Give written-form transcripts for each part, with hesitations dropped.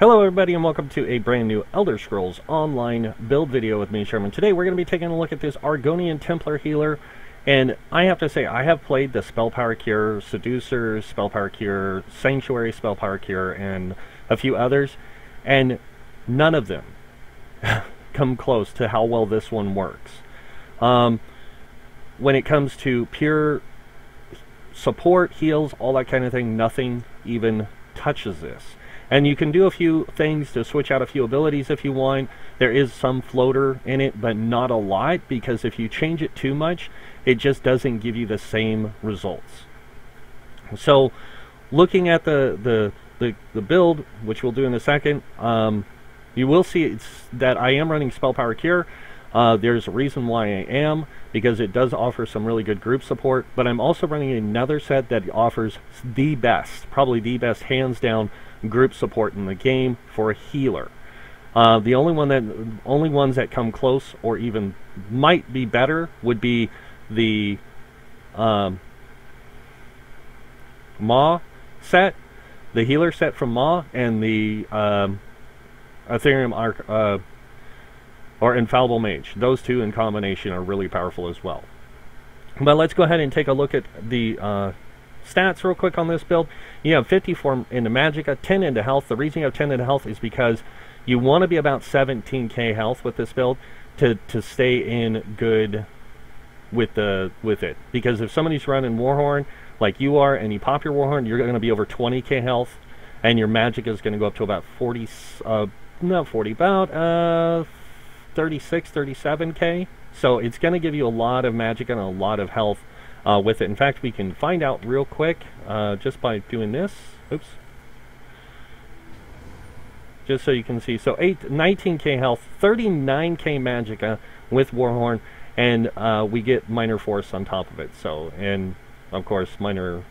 Hello everybody and welcome to a brand new Elder Scrolls Online build video with me, Sherman. Today we're going to be taking a look at this Argonian Templar healer, and I have to say I have played the Spell Power Cure, Seducer, Spell Power Cure, Sanctuary, Spell Power Cure, and a few others, and none of them come close to how well this one works. When it comes to pure support, heals, all that kind of thing, nothing even touches this. And you can do a few things to switch out a few abilities if you want. There is some floater in it, but not a lot, because if you change it too much, it just doesn't give you the same results. So, looking at the build, which we'll do in a second, you will see that I am running Spell Power Cure. There's a reason why I am, because it does offer some really good group support, but I'm also running another set that offers the best, probably the best, hands down, group support in the game for a healer. The only ones that come close or even might be better would be the Maw set, the healer set from Maw, and the Ethereum or Infallible Mage. Those two in combination are really powerful as well. But let's go ahead and take a look at the stats real quick on this build. You have 54 into Magicka, 10 into health. The reason you have 10 into health is because you want to be about 17k health with this build to stay in good with it. Because if somebody's running Warhorn like you are and you pop your Warhorn, you're going to be over 20k health, and your Magicka is going to go up to about 36, 37k. So it's going to give you a lot of Magicka and a lot of health with it. In fact, we can find out real quick just by doing this. Oops. Just so you can see. So 19k health, 39k Magicka with Warhorn, and we get minor force on top of it. So, and of course, minor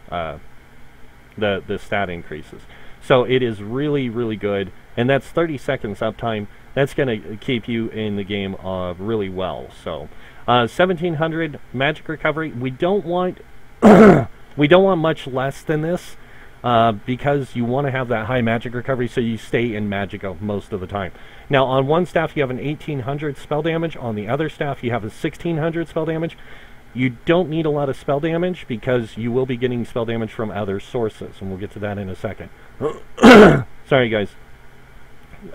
the stat increases. So it is really, really good, and that's 30 seconds uptime. That's going to keep you in the game really well. So 1700 magic recovery. We don't want we don't want much less than this because you want to have that high magic recovery, so you stay in Magicka most of the time. Now, on one staff you have an 1800 spell damage. On the other staff you have a 1600 spell damage. You don't need a lot of spell damage because you will be getting spell damage from other sources, and we'll get to that in a second. Sorry guys.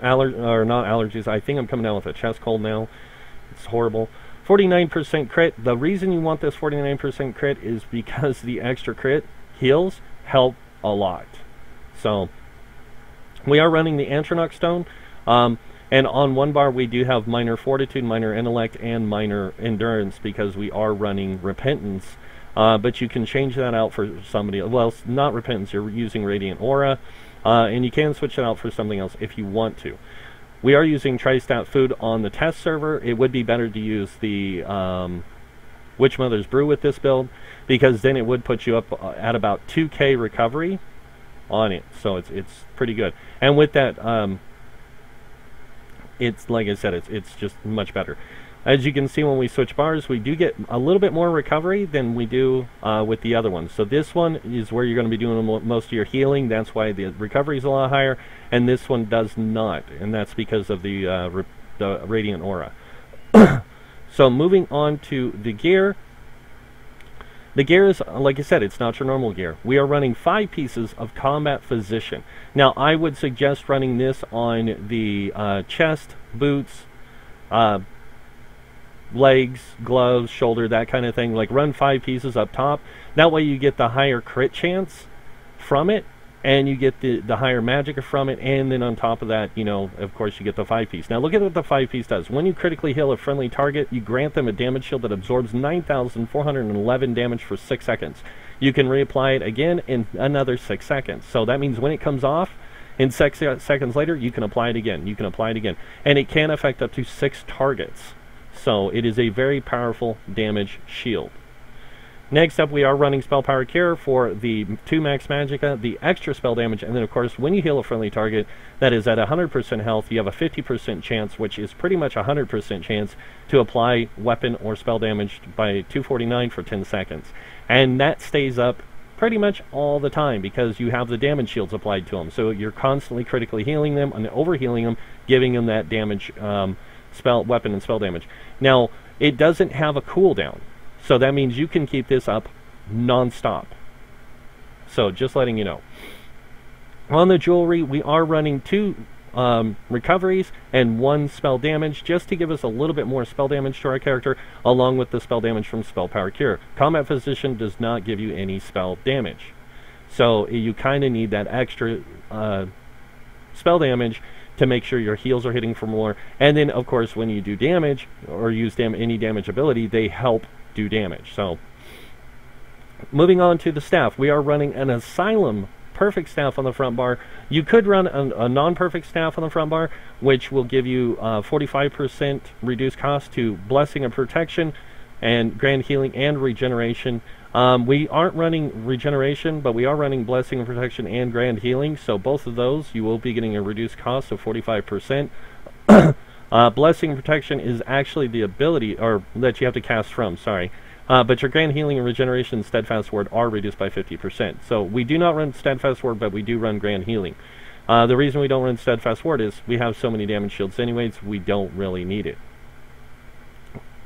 Not allergies. I think I'm coming down with a chest cold now. It's horrible. 49% crit. The reason you want this 49% crit is because the extra crit heals help a lot. So we are running the Antronach Stone, and on one bar we do have minor fortitude, minor intellect, and minor endurance because we are running repentance. But you can change that out for somebody. Well, not repentance. You're using radiant aura. And you can switch it out for something else if you want to. We are using Tri-Stat Food on the test server. It would be better to use the Witch Mother's Brew with this build, because then it would put you up at about 2k recovery on it. So it's pretty good. And with that, it's like I said, it's just much better. As you can see, when we switch bars, we do get a little bit more recovery than we do with the other ones. So this one is where you're going to be doing most of your healing. That's why the recovery is a lot higher. And this one does not. And that's because of the Radiant Aura. So moving on to the gear. The gear is, like I said, it's not your normal gear. We are running 5 pieces of Combat Physician. Now, I would suggest running this on the chest, boots, legs, gloves, shoulder, that kind of thing. Like, run 5 pieces up top. That way you get the higher crit chance from it, and you get the higher Magicka from it, and then on top of that, you know, of course, you get the 5-piece. Now look at what the 5-piece does. When you critically heal a friendly target, you grant them a damage shield that absorbs 9,411 damage for 6 seconds. You can reapply it again in another 6 seconds. So that means when it comes off, in 6 seconds later, you can apply it again. You can apply it again. And it can affect up to 6 targets. So it is a very powerful damage shield. Next up, we are running Spell Power Cure for the 2 max Magicka, the extra spell damage, and then of course when you heal a friendly target that is at 100% health, you have a 50% chance, which is pretty much a 100% chance, to apply weapon or spell damage by 249 for 10 seconds. And that stays up pretty much all the time because you have the damage shields applied to them. So you're constantly critically healing them and overhealing them, giving them that damage, weapon and spell damage. Now, it doesn't have a cooldown, so that means you can keep this up non-stop. So just letting you know. On the jewelry, we are running 2 recoveries and 1 spell damage, just to give us a little bit more spell damage to our character, along with the spell damage from Spell Power Cure. Combat Physician does not give you any spell damage, so you kind of need that extra spell damage to make sure your heals are hitting for more. And then, of course, when you do damage or use any damage ability, they help do damage. So, moving on to the staff, we are running an Asylum perfect staff on the front bar. You could run a non-perfect staff on the front bar, which will give you 45% reduced cost to Blessing and Protection and Grand Healing and Regeneration. We aren't running Regeneration, but we are running Blessing and Protection and Grand Healing, so both of those you will be getting a reduced cost of 45%. Blessing and Protection is actually the ability, or that you have to cast from, sorry. But your Grand Healing and Regeneration and Steadfast Ward are reduced by 50%. So we do not run Steadfast Ward, but we do run Grand Healing. The reason we don't run Steadfast Ward is we have so many damage shields anyways, we don't really need it.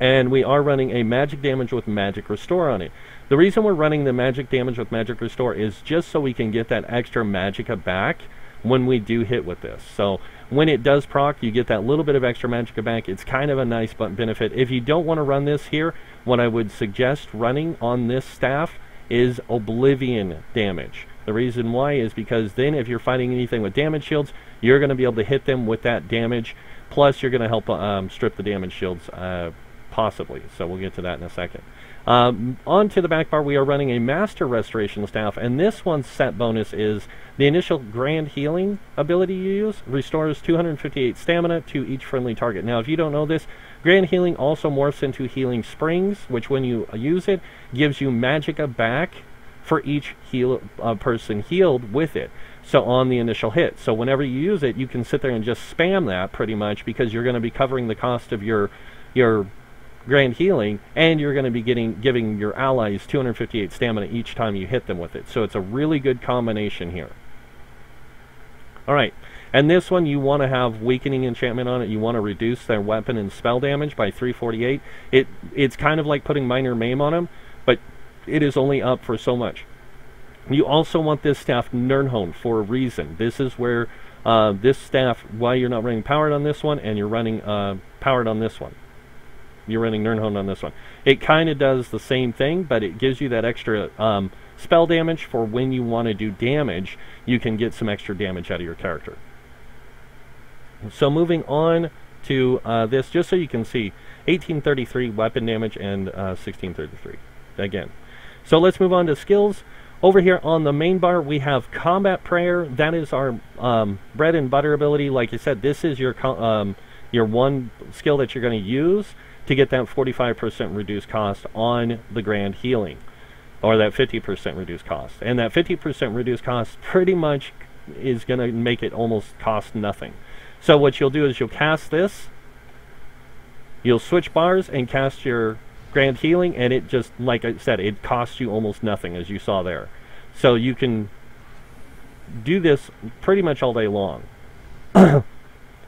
And we are running a Magic Damage with Magic Restore on it. The reason we're running the Magic Damage with Magic Restore is just so we can get that extra Magicka back when we do hit with this. So when it does proc, you get that little bit of extra Magicka back. It's kind of a nice benefit. If you don't want to run this here, what I would suggest running on this staff is Oblivion damage. The reason why is because then if you're fighting anything with damage shields, you're going to be able to hit them with that damage. Plus, you're going to help strip the damage shields possibly. So we'll get to that in a second. On to the back bar, we are running a Master Restoration staff, and this one's set bonus is the initial Grand Healing ability you use restores 258 stamina to each friendly target. Now, if you don't know this, Grand Healing also morphs into Healing Springs, which when you use it, gives you Magicka back for each person healed with it. So on the initial hit. So whenever you use it, you can sit there and just spam that pretty much, because you're going to be covering the cost of your Grand Healing, and you're going to be giving your allies 258 stamina each time you hit them with it. So it's a really good combination here. Alright, and this one you want to have Weakening Enchantment on it. You want to reduce their weapon and spell damage by 348. It's kind of like putting Minor Maim on them, but it is only up for so much. You also want this staff Nirnhone for a reason. This is where this staff, why you're not running Powered on this one, and you're running Powered on this one. You're running Nirnhone on this one. It kind of does the same thing, but it gives you that extra spell damage for when you want to do damage. You can get some extra damage out of your character. So moving on to this, just so you can see, 1833 weapon damage and 1633 again. So let's move on to skills. Over here on the main bar, we have Combat Prayer. That is our bread and butter ability. Like I said, this is your one skill that you're going to use to get that 45% reduced cost on the Grand Healing, or that 50% reduced cost. And that 50% reduced cost pretty much is going to make it almost cost nothing. So what you'll do is you'll cast this, you'll switch bars and cast your Grand Healing, and it just, like I said, it costs you almost nothing, as you saw there. So you can do this pretty much all day long.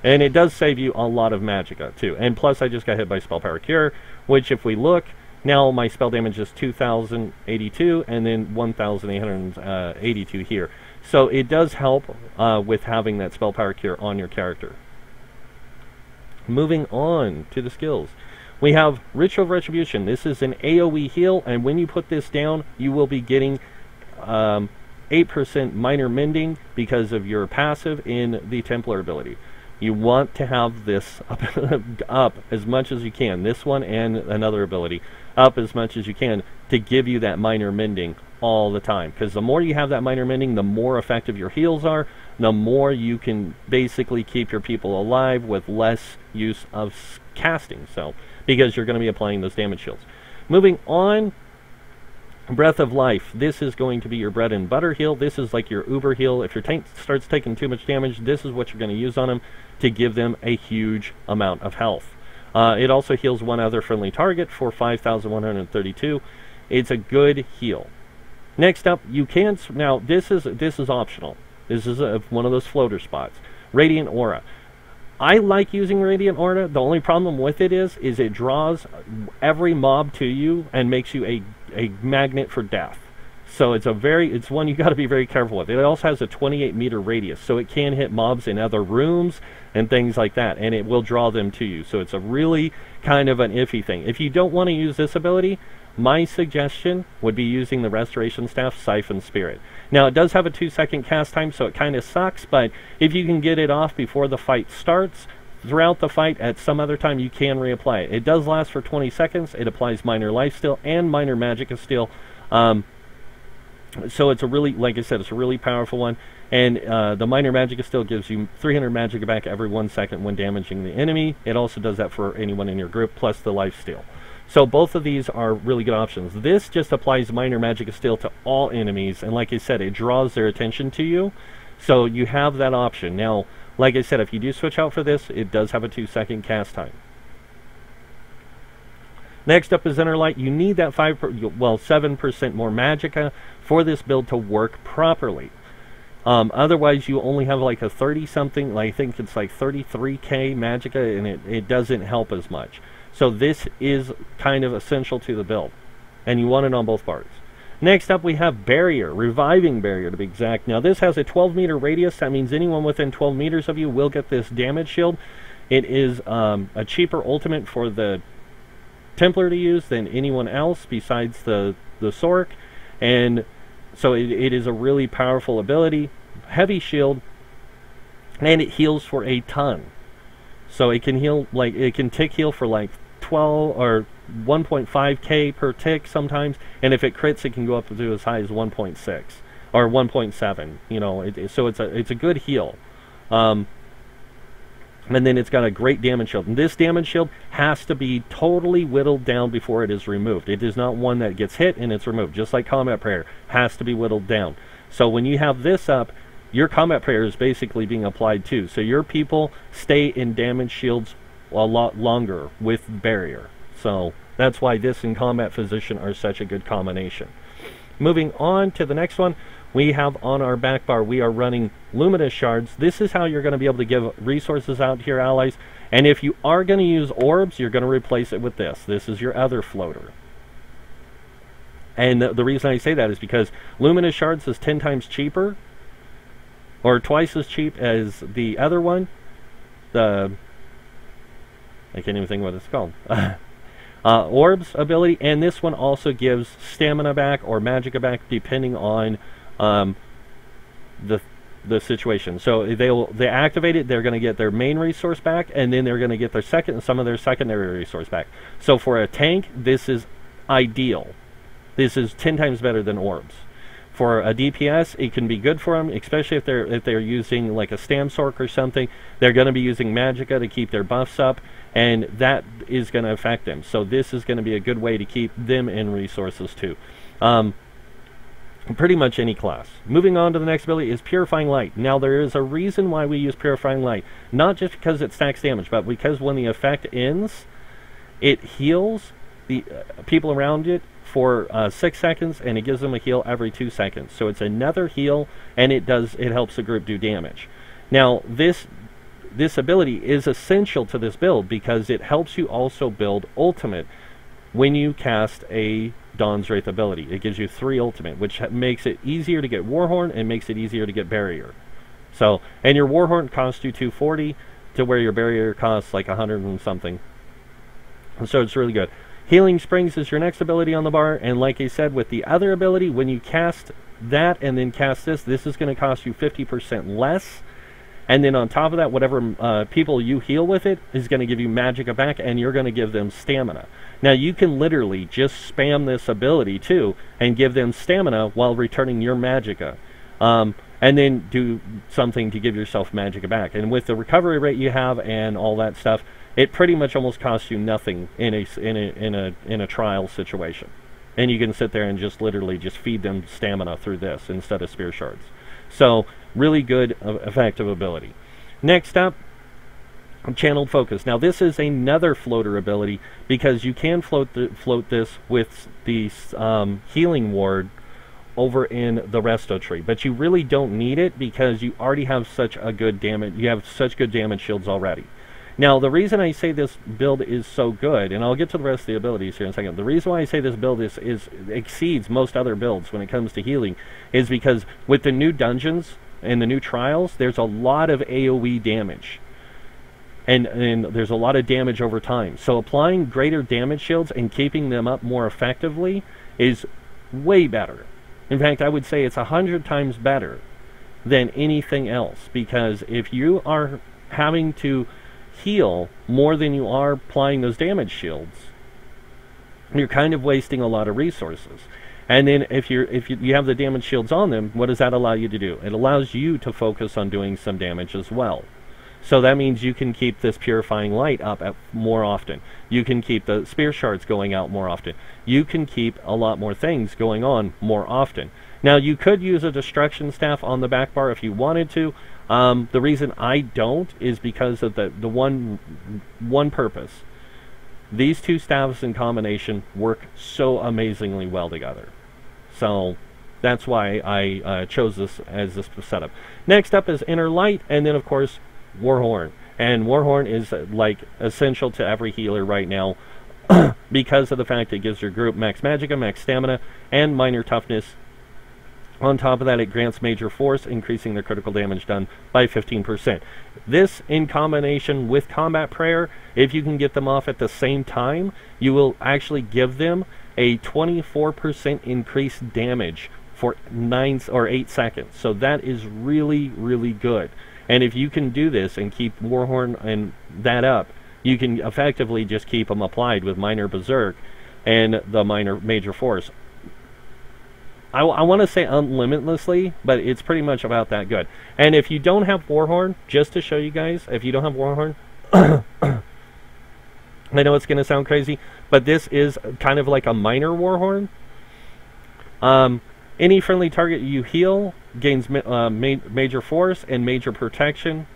And it does save you a lot of Magicka, too. And plus, I just got hit by Spell Power Cure, which, if we look, now my spell damage is 2,082, and then 1,882 here. So it does help with having that Spell Power Cure on your character. Moving on to the skills. We have Ritual of Retribution. This is an AoE heal, and when you put this down, you will be getting 8% minor mending because of your passive in the Templar ability. You want to have this up as much as you can, this one and another ability, up as much as you can to give you that minor mending all the time. Because the more you have that minor mending, the more effective your heals are, the more you can basically keep your people alive with less use of casting. So, because you're going to be applying those damage shields. Moving on, Breath of Life. This is going to be your bread and butter heal. This is like your uber heal. If your tank starts taking too much damage, this is what you're going to use on them to give them a huge amount of health. It also heals one other friendly target for 5,132. It's a good heal. Next up, you can, now this is optional. This is one of those floater spots. Radiant Aura. I like using Radiant Aura. The only problem with it is it draws every mob to you and makes you a magnet for death. So it's one you got to be very careful with. It also has a 28-meter radius, so it can hit mobs in other rooms and things like that, and it will draw them to you. So it's a really kind of an iffy thing. If you don't want to use this ability, my suggestion would be using the Restoration Staff Siphon Spirit. Now, it does have a 2-second cast time, so it kind of sucks, but if you can get it off before the fight starts, throughout the fight, at some other time, you can reapply it. It does last for 20 seconds. It applies Minor Lifesteal and Minor Magicka Steal. So it's a really, like I said, it's a really powerful one. And the Minor Magicka Steal gives you 300 Magicka back every 1 second when damaging the enemy. It also does that for anyone in your group, plus the Lifesteal. So both of these are really good options. This just applies Minor Magicka Steal to all enemies, and like I said, it draws their attention to you. So you have that option. Now, like I said, if you do switch out for this, it does have a 2-second cast time. Next up is Inner Light. You need that 7% more Magicka for this build to work properly. Otherwise, you only have like a 30-something, I think it's like 33k Magicka, and it doesn't help as much. So this is kind of essential to the build, and you want it on both parts. Next up, we have Barrier, Reviving Barrier to be exact. Now this has a 12-meter radius. That means anyone within 12 meters of you will get this damage shield. It is a cheaper ultimate for the Templar to use than anyone else besides the Sork, and so it is a really powerful ability. Heavy shield, and it heals for a ton. So it can heal, like, it can tick heal for like 12 or 1.5k per tick sometimes, and if it crits, it can go up to as high as 1.6 or 1.7. You know, so it's a good heal. And then it's got a great damage shield. And this damage shield has to be totally whittled down before it is removed. It is not one that gets hit and it's removed. Just like Combat Prayer has to be whittled down. So when you have this up, your Combat Prayer is basically being applied too. So your people stay in damage shields a lot longer with Barrier. So that's why this and Combat Physician are such a good combination. Moving on to the next one, we have on our back bar, we are running Luminous Shards. This is how you're going to be able to give resources out to your allies. And if you are going to use orbs, you're going to replace it with this. This is your other floater. And the reason I say that is because Luminous Shards is 10 times cheaper, or twice as cheap as the other one. I can't even think what it's called. Orbs ability, and this one also gives stamina back or magicka back depending on the situation. So they activate it, they're going to get their main resource back, and then they're going to get their some of their secondary resource back. So for a tank, this is ideal. This is 10 times better than orbs. For a DPS, it can be good for them, especially if they're using like a Stamsork or something. They're going to be using magicka to keep their buffs up, and that is going to affect them. So this is going to be a good way to keep them in resources too. Pretty much any class. Moving on to the next ability is Purifying Light. Now there is a reason why we use Purifying Light. Not just because it stacks damage, but because when the effect ends, it heals the people around it for 6 seconds, and it gives them a heal every 2 seconds. So it's another heal, and it helps the group do damage. Now this ability is essential to this build because it helps you also build ultimate when you cast a Dawn's Wraith ability. It gives you 3 ultimate, which makes it easier to get Warhorn and makes it easier to get Barrier. So, and your Warhorn costs you 240 to where your Barrier costs like 100 and something. So it's really good. Healing Springs is your next ability on the bar, and like I said, with the other ability, when you cast that and then cast this is going to cost you 50% less. And then on top of that, whatever people you heal with it is going to give you magicka back, and you're going to give them stamina. Now you can literally just spam this ability too and give them stamina while returning your magicka. And then do something to give yourself magicka back. And with the recovery rate you have and all that stuff, it pretty much almost costs you nothing in a trial situation. And you can sit there and just literally just feed them stamina through this instead of Spear Shards. So really good, effective ability. Next up, Channeled Focus. Now this is another floater ability because you can float this with the Healing Ward over in the resto tree, but you really don't need it because you already have such a good damage. You have such good damage shields already. Now, the reason I say this build is so good, and I'll get to the rest of the abilities here in a second. The reason why I say this build exceeds most other builds when it comes to healing is because with the new dungeons and the new trials, there's a lot of AoE damage. And there's a lot of damage over time. So applying greater damage shields and keeping them up more effectively is way better. In fact, I would say it's 100 times better than anything else, because if you are having to heal more than you are applying those damage shields, you're kind of wasting a lot of resources. And then if you have the damage shields on them, what does that allow you to do? It allows you to focus on doing some damage as well. So that means you can keep this purifying light up more often. You can keep the spear shards going out more often. You can keep a lot more things going on more often. Now, you could use a destruction staff on the back bar if you wanted to. The reason I don't is because of the one purpose. These two staffs in combination work so amazingly well together. So that's why I chose this as this setup. Next up is Inner Light, and then of course Warhorn. And Warhorn is like essential to every healer right now because of the fact it gives your group max magicka, max stamina, and minor toughness. On top of that, it grants major force, increasing their critical damage done by 15%. This, in combination with Combat Prayer, if you can get them off at the same time, you will actually give them a 24% increased damage for 9 or 8 seconds. So that is really, really good. And if you can do this and keep Warhorn and that up, you can effectively just keep them applied with Minor Berserk and the Major Force. I want to say unlimitlessly, but it's pretty much about that good. And if you don't have Warhorn, just to show you guys, if you don't have Warhorn, I know it's going to sound crazy, but this is kind of like a minor Warhorn. Any friendly target you heal gains major force and major protection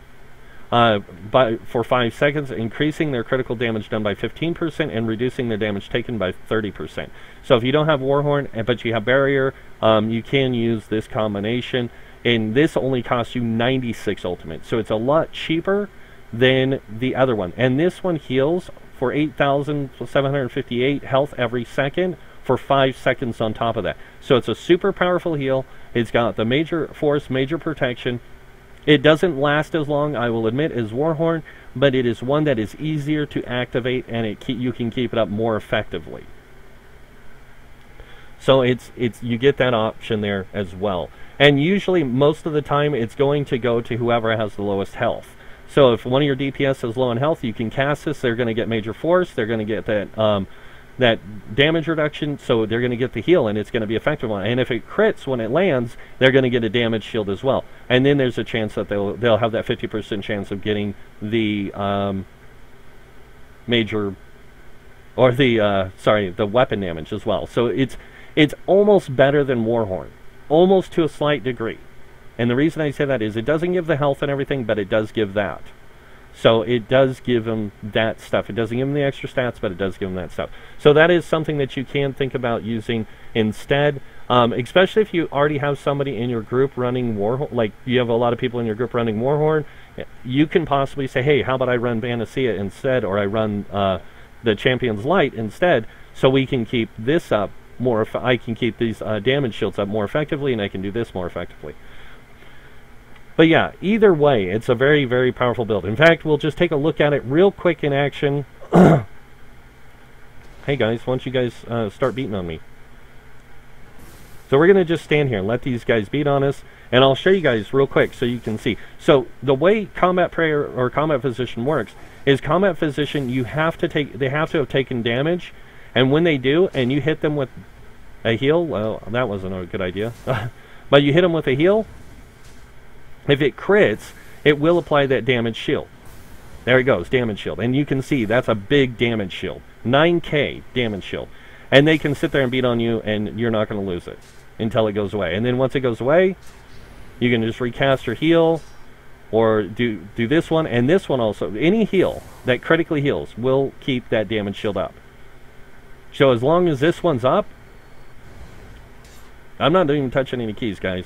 for 5 seconds, increasing their critical damage done by 15% and reducing their damage taken by 30%. So if you don't have Warhorn, but you have Barrier, you can use this combination. And this only costs you 96 ultimate. So it's a lot cheaper than the other one. And this one heals for 8,758 health every second for 5 seconds on top of that. So it's a super powerful heal. It's got the major force, major protection. It doesn't last as long, I will admit, as Warhorn, but it is one that is easier to activate, and you can keep it up more effectively. So you get that option there as well. And usually, most of the time, it's going to go to whoever has the lowest health. So if one of your DPS is low in health, you can cast this. They're going to get major force. They're going to get that damage reduction, so they're going to get the heal, and it's going to be effective one. And if it crits when it lands, they're going to get a damage shield as well. And then there's a chance that they'll have that 50% chance of getting the major, or the weapon damage as well. So it's almost better than Warhorn, almost to a slight degree. And the reason I say that is it doesn't give the health and everything, but it does give that. So it does give them that stuff. It doesn't give them the extra stats, but it does give them that stuff. So that is something that you can think about using instead, especially if you already have somebody in your group running Warhorn, like you have a lot of people in your group running Warhorn. You can possibly say, hey, how about I run Panacea instead, or I run the Champion's Light instead, so we can keep this up more. I can keep these damage shields up more effectively, and I can do this more effectively. But yeah, either way, it's a very, very powerful build. In fact, we'll just take a look at it real quick in action. Hey guys, why don't you guys start beating on me? So we're going to just stand here and let these guys beat on us. And I'll show you guys real quick so you can see. So the way Combat Prayer or Combat Physician works is Combat Physician, they have to have taken damage. And when they do, and you hit them with a heal, well, that wasn't a good idea. But you hit them with a heal. If it crits, it will apply that damage shield. There it goes, damage shield. And you can see that's a big damage shield. 9k damage shield. And they can sit there and beat on you, and you're not going to lose it until it goes away. And then once it goes away, you can just recast your heal, or do this one, and this one also. Any heal that critically heals will keep that damage shield up. So as long as this one's up, I'm not even touching any keys, guys.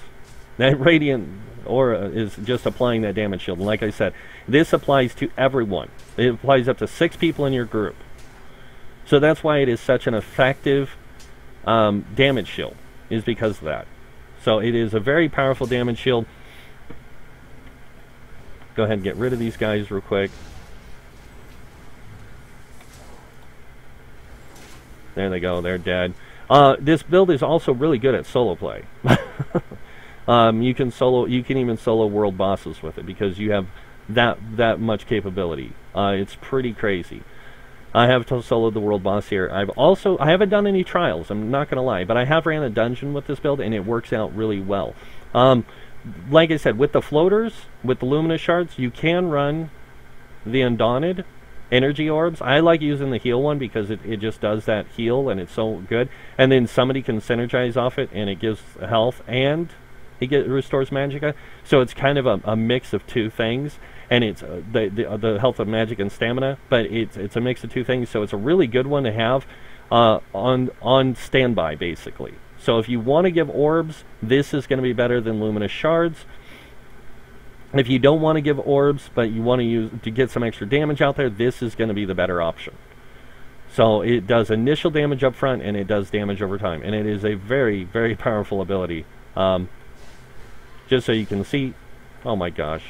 That radiant aura is just applying that damage shield. And like I said, this applies to everyone. It applies up to 6 people in your group. So that's why it is such an effective damage shield, is because of that. So it is a very powerful damage shield. Go ahead and get rid of these guys real quick. There they go, they're dead. This build is also really good at solo play. You can even solo world bosses with it because you have that much capability. It's pretty crazy. I have soloed the world boss here. I haven't done any trials, I'm not gonna lie, but I have ran a dungeon with this build and it works out really well. Like I said, with the floaters, with the luminous shards, you can run the undaunted energy orbs. I like using the heal one because it just does that heal and it's so good. And then somebody can synergize off it and it gives health and it restores magicka. So it's kind of a mix of two things. And it's the health of magic and stamina, but it's a mix of two things. So it's a really good one to have on standby, basically. So if you want to give orbs, this is going to be better than luminous shards. If you don't want to give orbs, but you want to get some extra damage out there, this is going to be the better option. So it does initial damage up front, and it does damage over time. And it is a very, very powerful ability. Just so you can see, oh my gosh.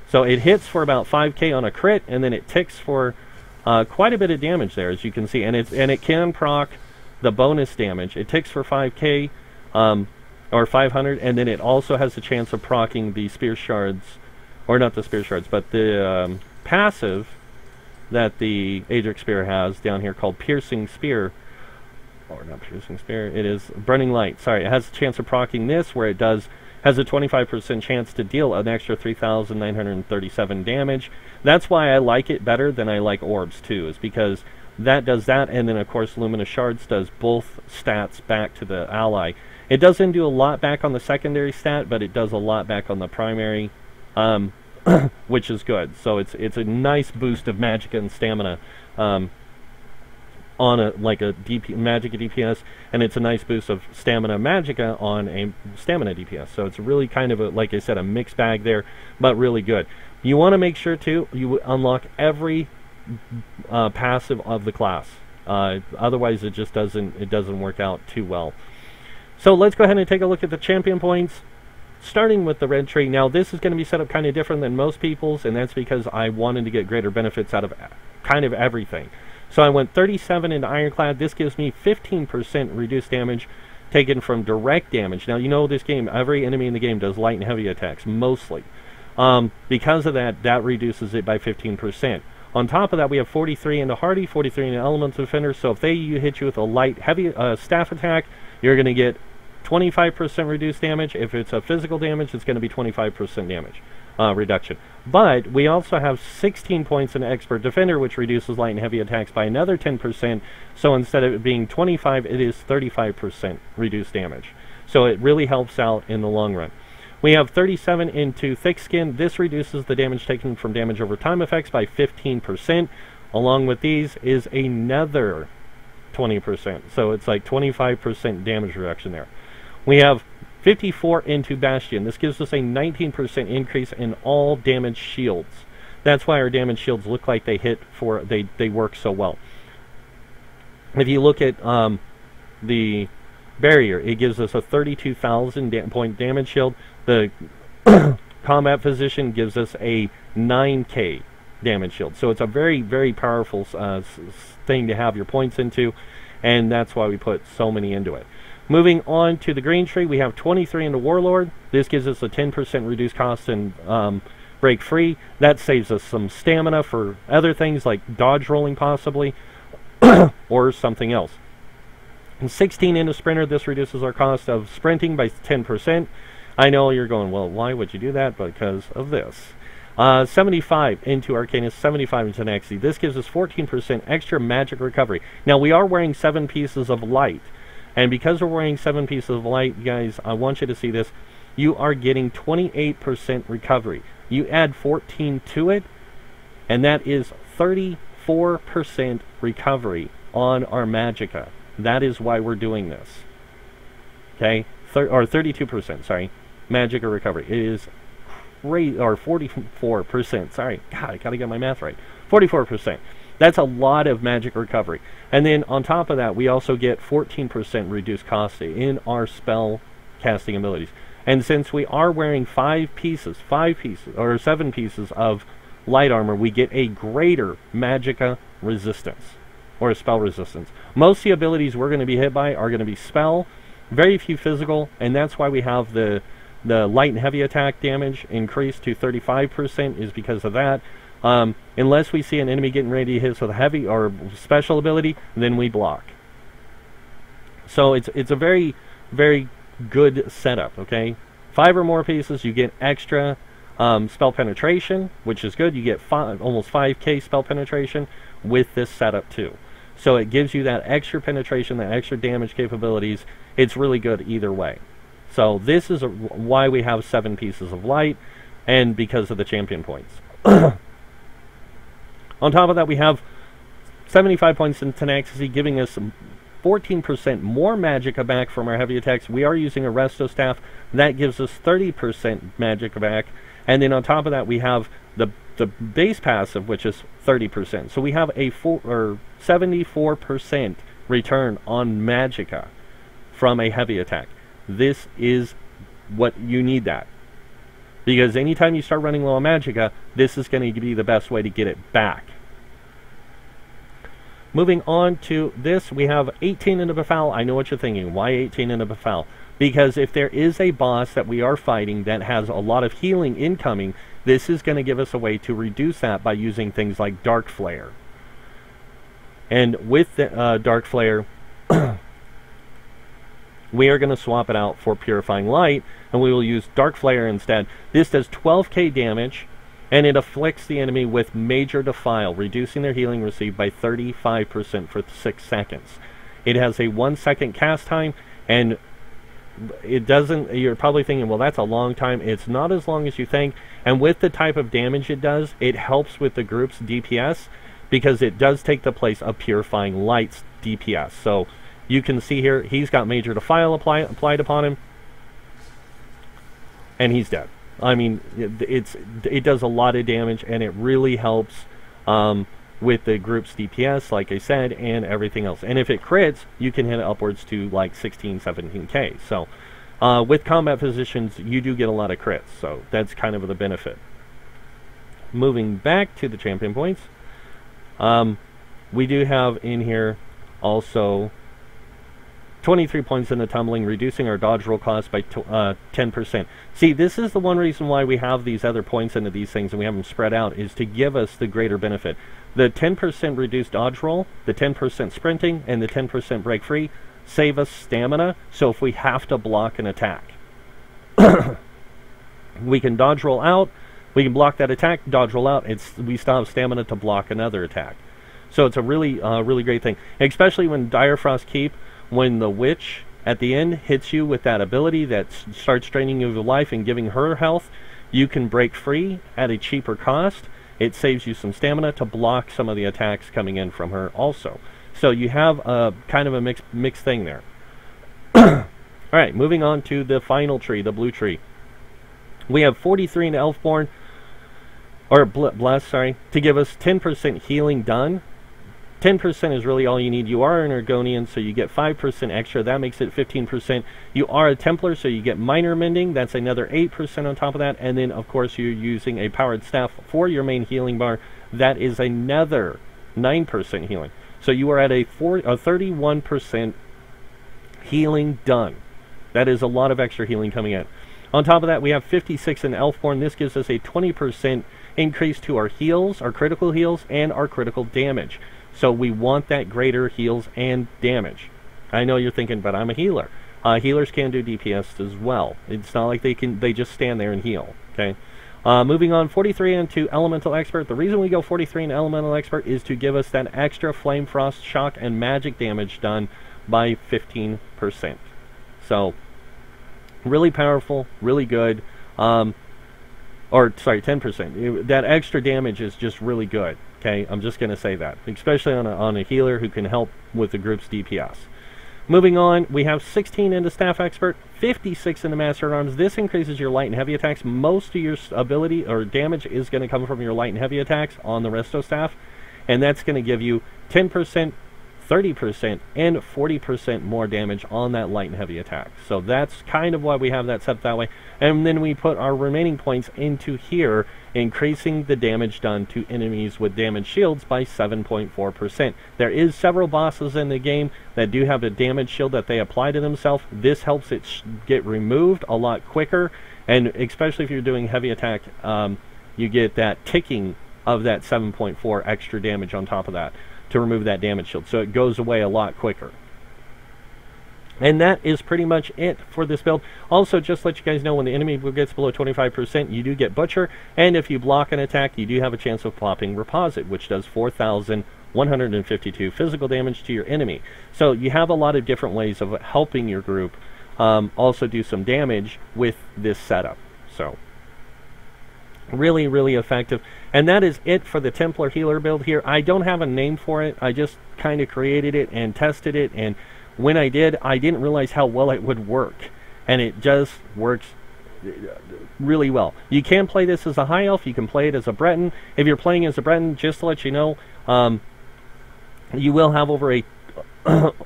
So it hits for about 5k on a crit, and then it ticks for quite a bit of damage there, as you can see. And it can proc the bonus damage. It ticks for 5k or 500, and then it also has the chance of proccing the spear shards, or not the spear shards, but the passive that the Adric spear has down here called piercing spear, or not piercing spear, it is burning light. Sorry, it has a chance of proccing this, where it has a 25% chance to deal an extra 3,937 damage. That's why I like it better than I like orbs too, is because that does that, and then of course Luminous Shards does both stats back to the ally. It doesn't do a lot back on the secondary stat, but it does a lot back on the primary, which is good. So it's a nice boost of magicka and stamina on a magicka DPS, and it's a nice boost of stamina magicka on a stamina DPS. So it's really kind of a, like I said, a mixed bag there, but really good. You want to make sure too you unlock every passive of the class. Otherwise, it just doesn't work out too well. So let's go ahead and take a look at the champion points, starting with the red tree. Now this is going to be set up kind of different than most people's, and that's because I wanted to get greater benefits out of kind of everything. So I went 37 into Ironclad. This gives me 15% reduced damage taken from direct damage. Now, you know this game, every enemy in the game does light and heavy attacks, mostly. Because of that, that reduces it by 15%. On top of that, we have 43 into Hardy, 43 into Elemental Defender. So if they hit you with a light, heavy staff attack, you're going to get 25% reduced damage. If it's a physical damage, it's going to be 25% damage reduction. But we also have 16 points in Expert Defender, which reduces light and heavy attacks by another 10%. So instead of it being 25, it is 35% reduced damage. So it really helps out in the long run. We have 37 into Thick Skin. This reduces the damage taken from damage over time effects by 15%. Along with these is another 20%. So it's like 25% damage reduction there. We have 54 into Bastion. This gives us a 19% increase in all damage shields. That's why our damage shields look like they they work so well. If you look at the barrier, it gives us a 32,000 point damage shield. The combat physician gives us a 9k damage shield. So it's a very, very powerful thing to have your points into, and that's why we put so many into it. Moving on to the green tree, we have 23 into Warlord. This gives us a 10% reduced cost and break free. That saves us some stamina for other things like dodge rolling possibly, or something else. And 16 into Sprinter, this reduces our cost of sprinting by 10%. I know you're going, well, why would you do that? Because of this. 75 into Arcanist, 75 into Nexi. This gives us 14% extra magic recovery. Now, we are wearing 7 pieces of light. And because we're wearing 7 pieces of light, you guys, I want you to see this. You are getting 28% recovery. You add 14 to it, and that is 34% recovery on our magicka. That is why we're doing this. Okay, or 32%. Sorry, magic or recovery. It is great, or 44%. Sorry, God, I gotta get my math right. 44%. That's a lot of magic recovery. And then on top of that, we also get 14% reduced cost in our spell casting abilities. And since we are wearing 7 pieces of light armor, we get a greater magicka resistance, or spell resistance. Most of the abilities we're going to be hit by are going to be spell, very few physical, and that's why we have the light and heavy attack damage increased to 35% is because of that. Unless we see an enemy getting ready to hit us with a heavy or special ability, then we block. So it's a very, very good setup, okay? 5 or more pieces, you get extra spell penetration, which is good. You get almost 5k spell penetration with this setup too. So it gives you that extra penetration, that extra damage capabilities. It's really good either way. So this is why we have 7 pieces of light, and because of the champion points. On top of that, we have 75 points in tenacity, giving us 14% more magicka back from our heavy attacks. We are using a resto staff. That gives us 30% magicka back. And then on top of that, we have the base passive, which is 30%. So we have a 74% return on magicka from a heavy attack. This is what you need that. Because anytime you start running low on magicka, this is going to be the best way to get it back. Moving on to this, we have 18 in the Befoul. I know what you're thinking. Why 18 in the Befoul? Because if there is a boss that we are fighting that has a lot of healing incoming, this is going to give us a way to reduce that by using things like Dark Flare. And with the Dark Flare, we are going to swap it out for Purifying Light, and we will use Dark Flare instead. This does 12k damage, and it afflicts the enemy with Major Defile, reducing their healing received by 35% for 6 seconds. It has a 1-second cast time, and it doesn't, you're probably thinking, well, that's a long time. It's not as long as you think, and with the type of damage it does, it helps with the group's DPS, because it does take the place of Purifying Light's DPS. So you can see here, he's got Major Defile applied upon him, and he's dead. I mean, it does a lot of damage, and it really helps with the group's DPS, like I said, and everything else. And if it crits, you can hit it upwards to like 16, 17k. So with combat positions, you do get a lot of crits, so that's kind of the benefit. Moving back to the champion points, we do have in here also 23 points in the tumbling, reducing our dodge roll cost by 10%. See, this is the one reason why we have these other points into these things and we have them spread out, is to give us the greater benefit. The 10% reduced dodge roll, the 10% sprinting, and the 10% break free save us stamina, so if we have to block an attack, we can dodge roll out, we can block that attack, dodge roll out, we still have stamina to block another attack. So it's a really, really great thing, especially when Dire Frost Keep, when the witch at the end hits you with that ability that starts draining you of life and giving her health, you can break free at a cheaper cost. It saves you some stamina to block some of the attacks coming in from her also. So you have a kind of a mixed thing there. Alright, moving on to the final tree, the blue tree. We have 43 in Elfborn, or Bless, sorry, to give us 10% healing done. 10% is really all you need. You are an Argonian, so you get 5% extra. That makes it 15%. You are a Templar, so you get minor mending. That's another 8% on top of that. And then, of course, you're using a powered staff for your main healing bar. That is another 9% healing. So you are at a 31% healing done. That is a lot of extra healing coming in. On top of that, we have 56 in Elfborn. This gives us a 20% increase to our heals, our critical heals, and our critical damage. So we want that greater heals and damage. I know you're thinking, but I'm a healer. Healers can do DPS as well. It's not like they just stand there and heal. Okay. Moving on, 43 into Elemental Expert. The reason we go 43 in Elemental Expert is to give us that extra Flame Frost, Shock, and Magic damage done by 15%. So really powerful, really good. Or sorry, 10%. That extra damage is just really good. Okay, I'm just going to say that, especially on a healer who can help with the group's DPS. Moving on, we have 16 into Staff Expert, 56 into Master at Arms. This increases your light and heavy attacks. Most of your ability or damage is going to come from your light and heavy attacks on the Resto Staff, and that's going to give you 10%, 30%, and 40% more damage on that light and heavy attack. So that's kind of why we have that set that way. And then we put our remaining points into here, increasing the damage done to enemies with damage shields by 7.4%. There is several bosses in the game that do have a damage shield that they apply to themselves. This helps it get removed a lot quicker, and especially if you're doing heavy attack, you get that ticking of that 7.4 extra damage on top of that to remove that damage shield, so it goes away a lot quicker. And that is pretty much it for this build. Also, just to let you guys know, when the enemy gets below 25%, you do get Butcher, and if you block an attack, you do have a chance of popping Reposit, which does 4,152 physical damage to your enemy. So you have a lot of different ways of helping your group also do some damage with this setup. So really, really effective. And that is it for the Templar healer build here. I don't have a name for it. I just kind of created it and tested it, and when I did, I didn't realize how well it would work, and it just works really well. You can play this as a high elf, you can play it as a Breton. If you're playing as a Breton, just to let you know, you will have over a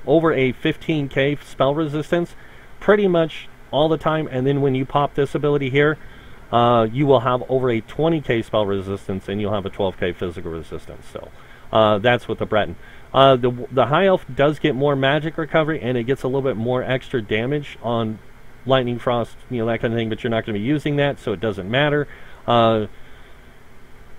over a 15k spell resistance pretty much all the time, and then when you pop this ability here, you will have over a 20k spell resistance, and you'll have a 12k physical resistance. So that's with the Breton. The High Elf does get more magic recovery, and it gets a little bit more extra damage on Lightning, Frost, you know, that kind of thing, but you're not going to be using that, so it doesn't matter. And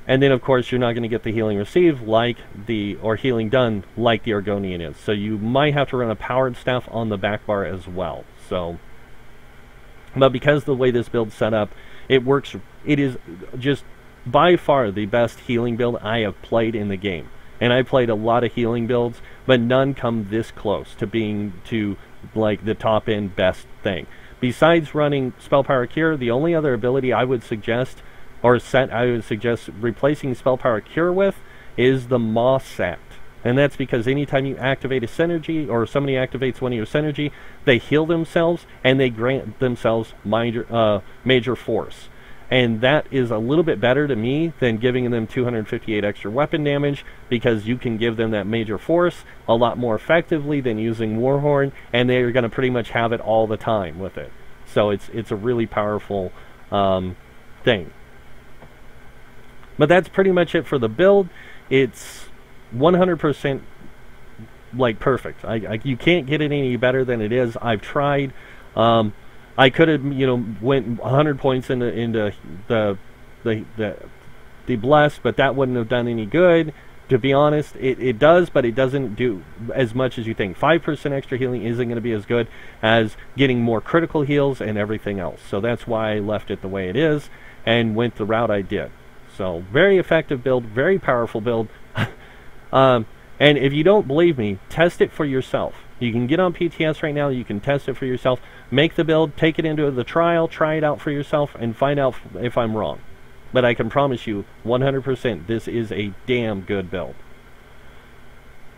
then, of course, you're not going to get the healing received or healing done like the Argonian is. So you might have to run a powered staff on the back bar as well. So, but because the way this build's set up, it works. It is just by far the best healing build I have played in the game. And I played a lot of healing builds, but none come this close to being like the top end best thing. Besides running Spell Power Cure, the only other ability I would suggest, or set I would suggest replacing Spell Power Cure with, is the Moss Set. And that's because anytime you activate a synergy, or somebody activates one of your synergy, they heal themselves, and they grant themselves major force. And that is a little bit better to me than giving them 258 extra weapon damage, because you can give them that major force a lot more effectively than using Warhorn, and they're going to pretty much have it all the time with it. So it's a really powerful thing. But that's pretty much it for the build. It's 100% like perfect. You can't get it any better than it is. I've tried. I could have, you know, went 100 points into the Bless, but that wouldn't have done any good. To be honest, it does, but it doesn't do as much as you think. 5% extra healing isn't going to be as good as getting more critical heals and everything else. So that's why I left it the way it is and went the route I did. So very effective build, very powerful build. And if you don't believe me, test it for yourself. You can get on PTS right now, you can test it for yourself, make the build, take it into the trial, try it out for yourself, and find out if I'm wrong. But I can promise you, 100%, this is a damn good build.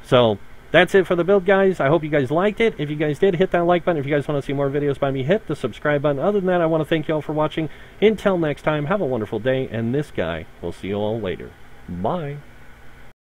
So, that's it for the build, guys. I hope you guys liked it. If you guys did, hit that like button. If you guys want to see more videos by me, hit the subscribe button. Other than that, I want to thank you all for watching. Until next time, have a wonderful day, and this guy will see you all later. Bye.